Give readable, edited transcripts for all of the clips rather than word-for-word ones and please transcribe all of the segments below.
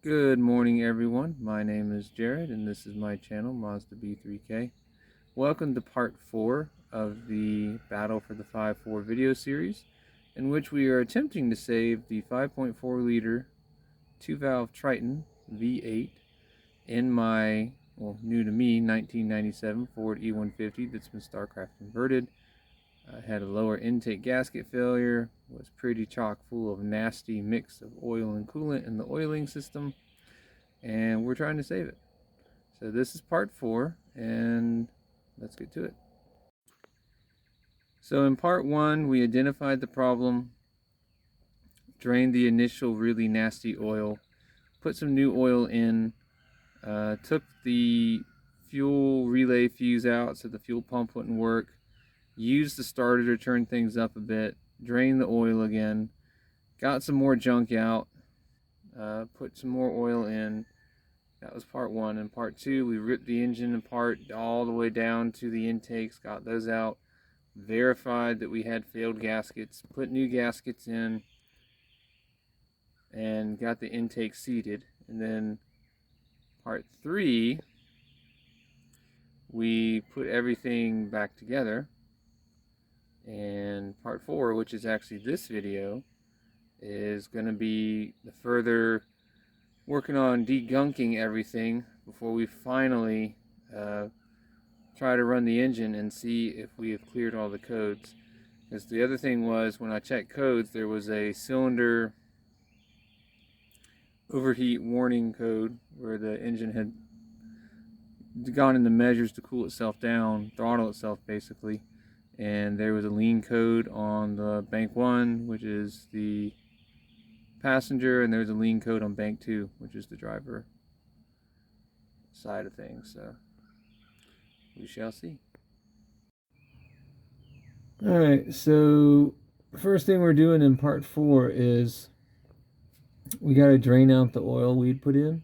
Good morning everyone, my name is Jared and this is my channel Mazda B3K. Welcome to part 4 of the Battle for the 5.4 video series, in which we are attempting to save the 5.4 liter 2-valve Triton V8 in my, well, new to me, 1997 Ford E-150 that's been StarCraft converted. Had a lower intake gasket failure, was pretty chock full of nasty mix of oil and coolant in the oiling system, and we're trying to save it. So this is part 4, and let's get to it. So in part 1, we identified the problem, drained the initial really nasty oil, put some new oil in, took the fuel relay fuse out so the fuel pump wouldn't work, used the starter to turn things up a bit, drained the oil again, got some more junk out, put some more oil in. That was part 1. In part 2, we ripped the engine apart all the way down to the intakes, got those out, verified that we had failed gaskets, put new gaskets in, and got the intake seated. And then part 3, we put everything back together. And part 4, which is actually this video, is going to be the further working on degunking everything before we finally try to run the engine and see if we have cleared all the codes. Because the other thing was, when I checked codes, there was a cylinder overheat warning code where the engine had gone into measures to cool itself down, throttle itself basically. And there was a lean code on the bank 1, which is the passenger, and there's a lean code on bank 2, which is the driver side of things. So we shall see. Alright, so first thing we're doing in part 4 is we got to drain out the oil we'd put in,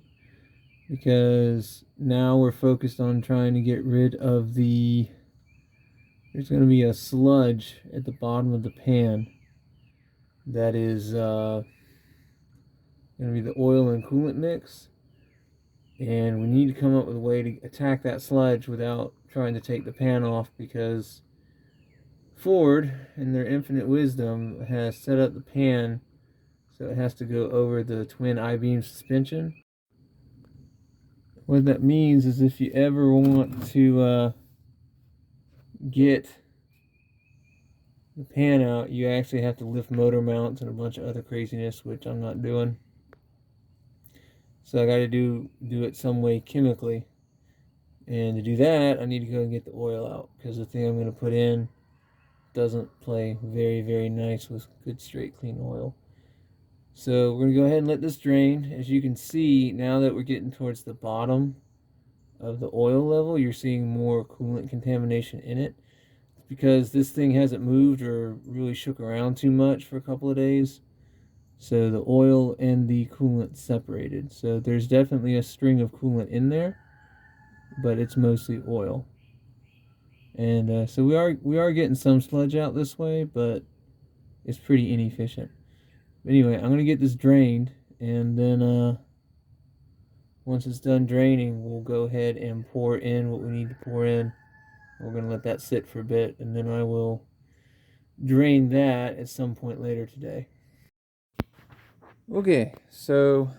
because now we're focused on trying to get rid of the, there's going to be a sludge at the bottom of the pan that is going to be the oil and coolant mix, and we need to come up with a way to attack that sludge without trying to take the pan off, because Ford, in their infinite wisdom, has set up the pan so it has to go over the twin I-beam suspension. What that means is, if you ever want to get the pan out, you actually have to lift motor mounts and a bunch of other craziness, which I'm not doing. So I got to do it some way chemically, and to do that I need to go and get the oil out, because the thing I'm going to put in doesn't play very nice with good straight clean oil. So we're going to go ahead and let this drain. As you can see, now that we're getting towards the bottom of the oil level, you're seeing more coolant contamination in it. It's because this thing hasn't moved or really shook around too much for a couple of days. So the oil and the coolant separated. So there's definitely a string of coolant in there, but it's mostly oil. And so we are getting some sludge out this way, but it's pretty inefficient. Anyway, I'm going to get this drained, and then once it's done draining, we'll go ahead and pour in what we need to pour in. We're going to let that sit for a bit, and then I will drain that at some point later today. Okay, so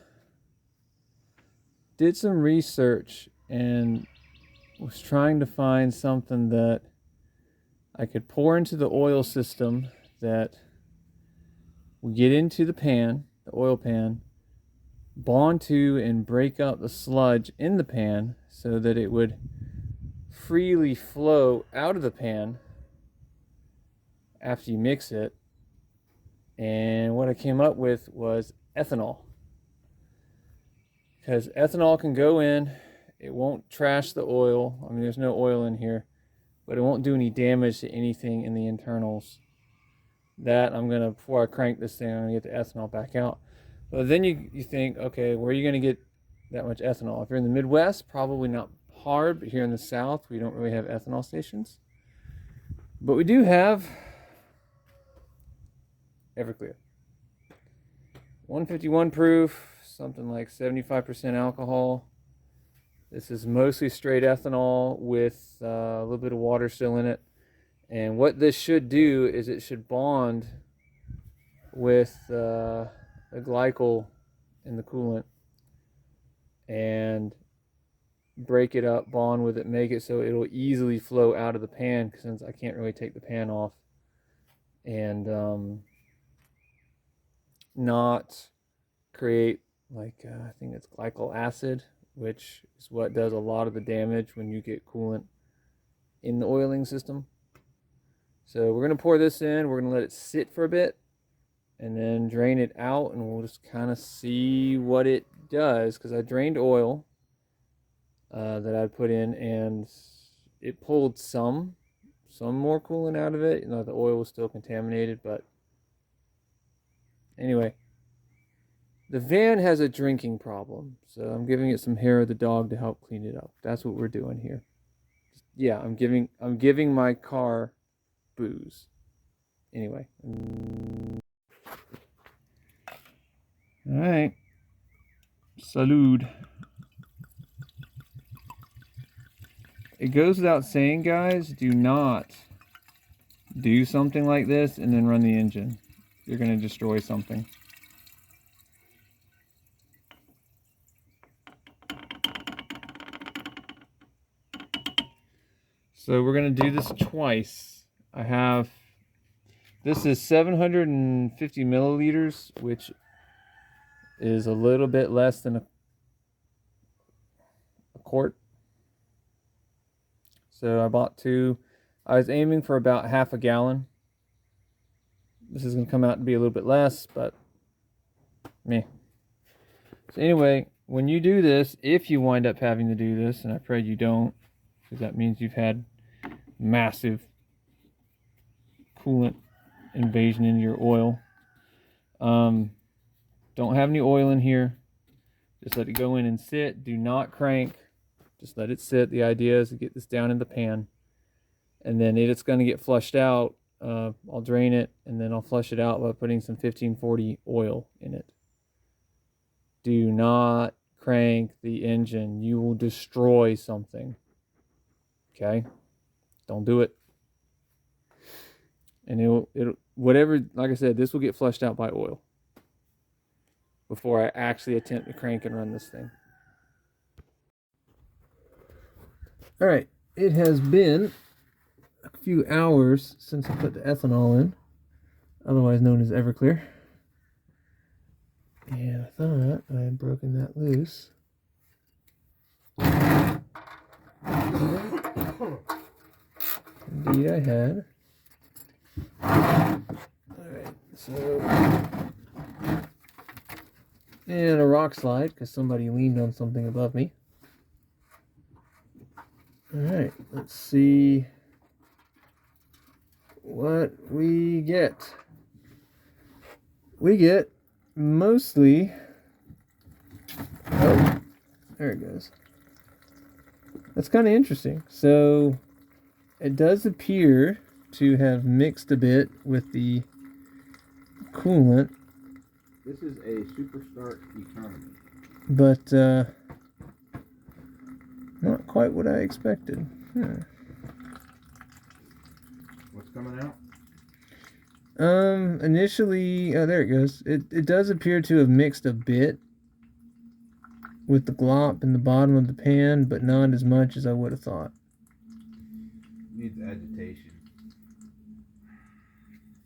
did some research and was trying to find something that I could pour into the oil system that would get into the pan, the oil pan, bond to and break up the sludge in the pan so that it would freely flow out of the pan after you mix it. And what I came up with was ethanol, because ethanol can go in, it won't trash the oil. I mean, there's no oil in here, but it won't do any damage to anything in the internals. That I'm gonna, before I crank this thing, I'm gonna get the ethanol back out. But then you think, okay, where are you gonna get that much ethanol? If you're in the Midwest, probably not hard, but here in the South, we don't really have ethanol stations. But we do have Everclear. 151 proof, something like 75% alcohol. This is mostly straight ethanol with a little bit of water still in it. And what this should do is it should bond with the glycol in the coolant and break it up, bond with it, make it so it'll easily flow out of the pan, since I can't really take the pan off, and not create like I think it's glycol acid, which is what does a lot of the damage when you get coolant in the oiling system. So we're going to pour this in, we're going to let it sit for a bit, and then drain it out, and we'll just kind of see what it does, because I drained oil that I put in, and it pulled some more coolant out of it. You know, the oil was still contaminated, but anyway, the van has a drinking problem, so I'm giving it some hair of the dog to help clean it up. That's what we're doing here. Yeah, I'm giving my car booze. Anyway. All right. Salud. It goes without saying, guys, do not do something like this and then run the engine. You're going to destroy something. So we're going to do this twice. This is 750 milliliters, which is a little bit less than a quart. So I bought two. I was aiming for about half a gallon. This is going to come out to be a little bit less, but meh. So anyway, when you do this, if you wind up having to do this, and I pray you don't, because that means you've had massive coolant invasion into your oil. Don't have any oil in here. Just let it go in and sit. Do not crank. Just let it sit. The idea is to get this down in the pan, and then it's going to get flushed out. I'll drain it, and then I'll flush it out by putting some 1540 oil in it. Do not crank the engine. You will destroy something. Okay? Don't do it. And it'll whatever, like I said, this will get flushed out by oil before I actually attempt to crank and run this thing. All right, it has been a few hours since I put the ethanol in, otherwise known as Everclear. And I thought I had broken that loose. Indeed I had. Alright, so... and a rock slide, because somebody leaned on something above me. Alright, let's see what we get. We get mostly... oh, there it goes. That's kind of interesting. So, it does appear to have mixed a bit with the coolant. This is a Superstart Econoline. But, not quite what I expected. What's coming out? Initially, oh, there it goes. It does appear to have mixed a bit with the glop in the bottom of the pan, but not as much as I would have thought. Needs agitation.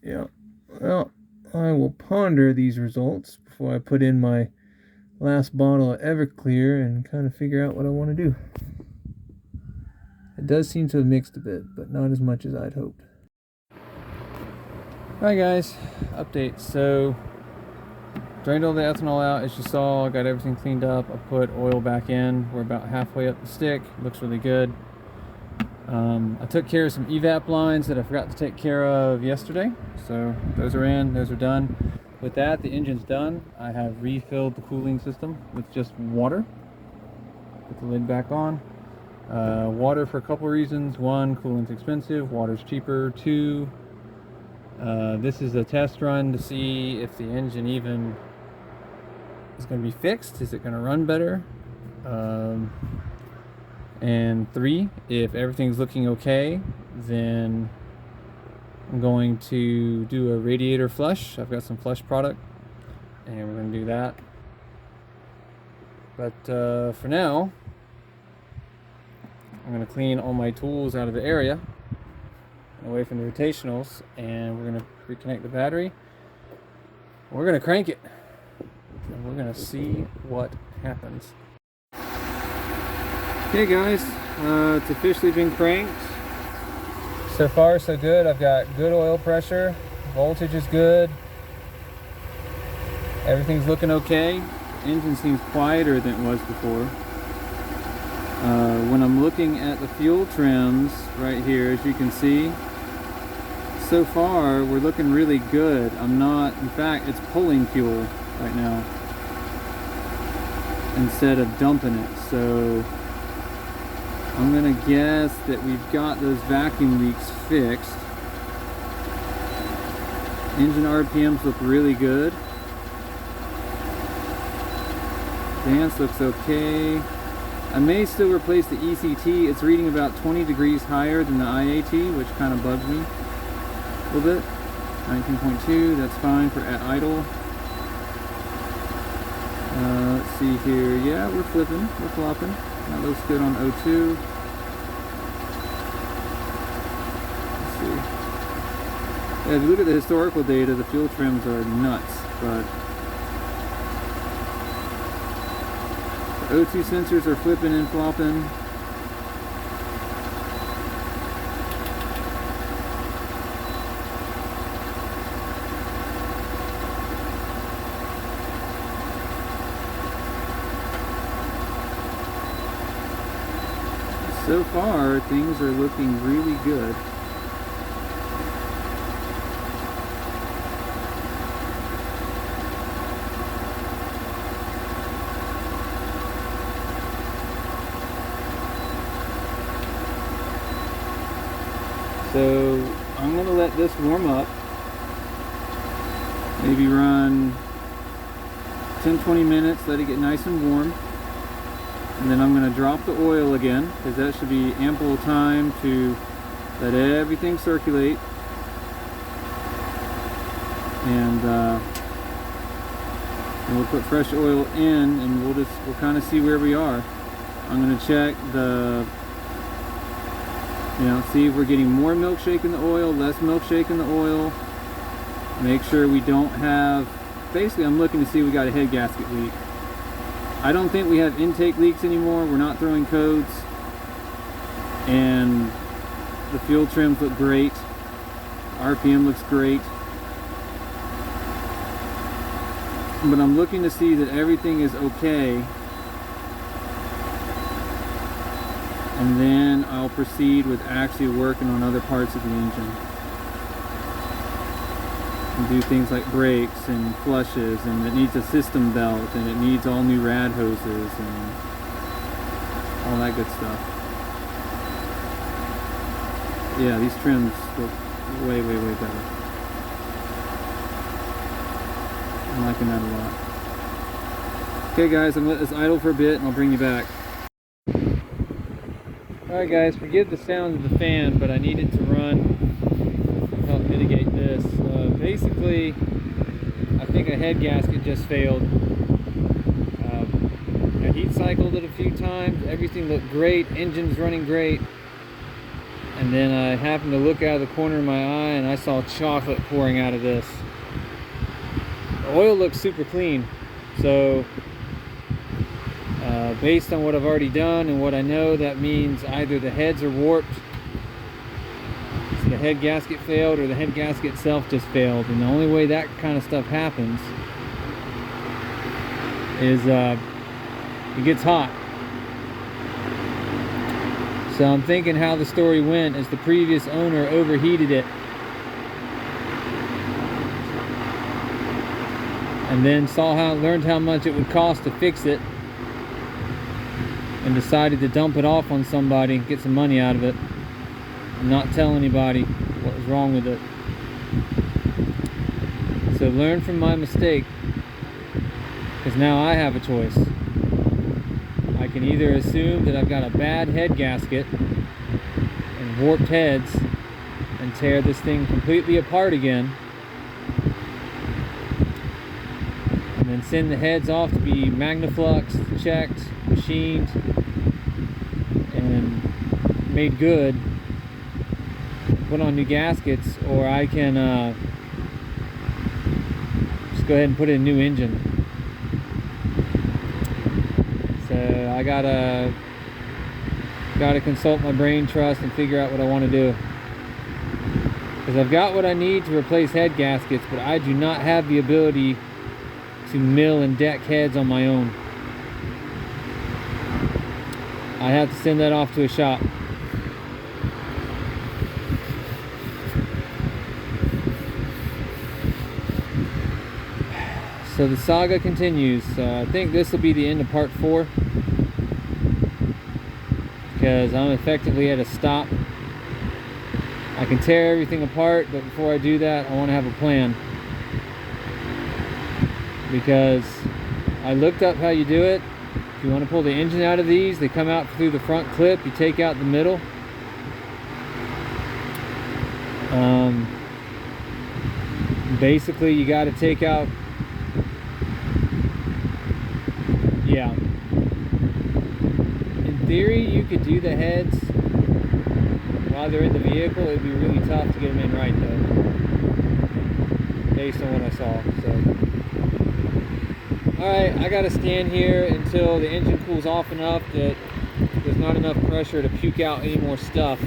Yeah. Well, I will ponder these results before I put in my last bottle of Everclear and kind of figure out what I want to do. It does seem to have mixed a bit, but not as much as I'd hoped. Hi guys, update. So, drained all the ethanol out, as you saw. I got everything cleaned up. I put oil back in. We're about halfway up the stick. Looks really good. I took care of some evap lines that I forgot to take care of yesterday. So those are in, those are done. With that, the engine's done. I have refilled the cooling system with just water. Put the lid back on. Water for a couple reasons. One, coolant's expensive, water's cheaper. Two, this is a test run to see if the engine even is going to be fixed? Is it going to run better? And 3, if everything's looking okay, then I'm going to do a radiator flush. I've got some flush product, and we're going to do that. But for now, I'm going to clean all my tools out of the area, away from the rotationals, and we're going to reconnect the battery. We're going to crank it, and we're going to see what happens. Okay guys, it's officially been cranked. So far so good. I've got good oil pressure, voltage is good, everything's looking okay. The engine seems quieter than it was before. When I'm looking at the fuel trims right here, as you can see, so far we're looking really good. In fact, it's pulling fuel right now instead of dumping it. So I'm gonna guess that we've got those vacuum leaks fixed. Engine RPMs look really good. Dance looks okay. I may still replace the ECT. It's reading about 20 degrees higher than the IAT, which kind of bugs me a little bit. 19.2, that's fine for at idle. Let's see here. Yeah, we're flipping, we're flopping. That looks good on O2. Let's see. Yeah, if you look at the historical data, the fuel trims are nuts, but the O2 sensors are flipping and flopping. So far, things are looking really good. So I'm going to let this warm up. Maybe run 10-20 minutes, let it get nice and warm. And then I'm going to drop the oil again, because that should be ample time to let everything circulate. And we'll put fresh oil in, and we'll kind of see where we are. I'm going to check see if we're getting more milkshake in the oil, less milkshake in the oil. Make sure we don't have, basically I'm looking to see if we got a head gasket leak. I don't think we have intake leaks anymore. We're not throwing codes, and the fuel trims look great. RPM looks great. But I'm looking to see that everything is okay, and then I'll proceed with actually working on other parts of the engine. And do things like brakes and flushes, and it needs a system belt, and it needs all new rad hoses and all that good stuff. Yeah, these trims look way, way, way better. I'm liking that a lot. Okay guys, I'm gonna let this idle for a bit and I'll bring you back. Alright guys, forgive the sound of the fan, but I needed to run to help mitigate this. Basically, I think a head gasket just failed. I heat cycled it a few times, everything looked great, engine's running great, and then I happened to look out of the corner of my eye and I saw chocolate pouring out of this. The oil looks super clean, so based on what I've already done and what I know, that means either the heads are warped, so the head gasket failed, or the head gasket itself just failed. And the only way that kind of stuff happens is it gets hot. So I'm thinking how the story went is the previous owner overheated it and then learned how much it would cost to fix it, and decided to dump it off on somebody, get some money out of it, and not tell anybody what was wrong with it. So learn from my mistake, Because now I have a choice. I can either assume that I've got a bad head gasket and warped heads and tear this thing completely apart again, and then send the heads off to be magnafluxed, checked, machined, and made good, put on new gaskets, or I can just go ahead and put in a new engine. So I gotta consult my brain trust and figure out what I want to do. Because I've got what I need to replace head gaskets, but I do not have the ability to mill and deck heads on my own. I have to send that off to a shop. So the saga continues. I think this will be the end of part 4, because I'm effectively at a stop. I can tear everything apart, but before I do that, I want to have a plan. Because I looked up how you do it. If you want to pull the engine out of these, they come out through the front clip. You take out the middle. Basically, you got to take out. Yeah. In theory, you could do the heads while they're in the vehicle. It'd be really tough to get them in right, though, based on what I saw. So, all right, I got to stand here until the engine cools off enough that there's not enough pressure to puke out any more stuff.